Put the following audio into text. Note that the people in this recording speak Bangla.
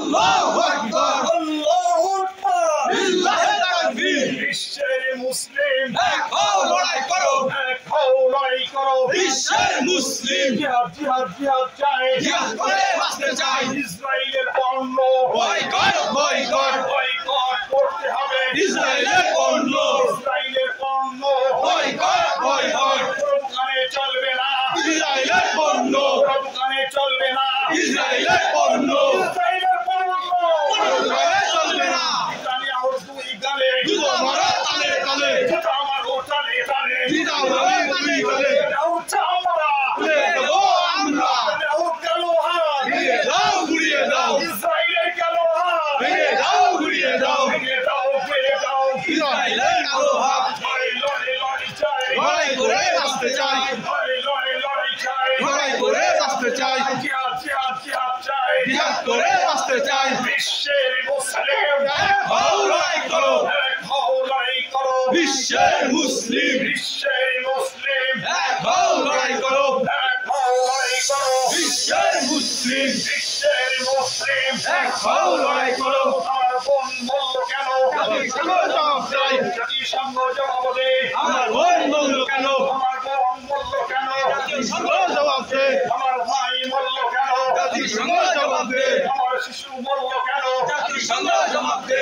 আল্লাহু আকবার আল্লাহু আকবার লিল্লাহি তাকবীর বিশ্বের মুসলিম এক হও লড়াই করো এক হও লড়াই করো বিশ্বের মুসলিম জিহাদ জিহাদ জিহাদ চাই জিহাদ করে বাঁচতে চাই ইসরায়েলের পণ্য বয়কট বয়কট বয়কট করতে হবে ইসরায়েলের পণ্য ইসরায়েলের পণ্য বয়কট বয়কট কোনো দোকানে চলবে না ইসরায়েলের পণ্য কোনো দোকানে চলবে না ইসরায়েলের পণ্য ইসরায়েলের পণ্য কোনোভাবে চলবে না ইতালি আউট দুই গালে জুতো মারো তালে তালে জুতো আমার ওটালে টানে জুতো মারো তালে তালে আউট আমরা তুলে দেবো আমরা আউট গেল হাত ভেঙে দাও ঘুরিয়ে দাও ইসরায়েলের গেল হাত ভেঙে দাও ঘুরিয়ে দাও ভেঙে দাও ভেঙে দাও ইসরায়েলের কালো হাত লড়াই লড়াই লড়াই চাই লড়াই করে বাঁচতে চাই লড়াই লড়াই লড়াই চাই লড়াই করে বাঁচতে চাই জিহাদ জিহাদ জিহাদ চাই জিহাদ করে বাঁচতে চাই বিশ্বের মুসলিম এক হও লড়াই করো এক হও লড়াই করো বিশ্বের মুসলিম বিশ্বের মুসলিম এক হও লড়াই করো এক হও লড়াই করো বিশ্বের মুসলিম বিশ্বের মুসলিম এক হও লড়াই করো আমার বোন বলল কেন জাতিসংঘ জবাব চাই জাতিসংঘ জবাব দে আমার বোন বলল কেন আমার বোন বলল কেন জাতিসংঘ জবাব দে আমার ভাই বলল কেন জাতিসংঘ জবাব দে আমার শিশু বলল কেন জাতিসংঘ জবাব দে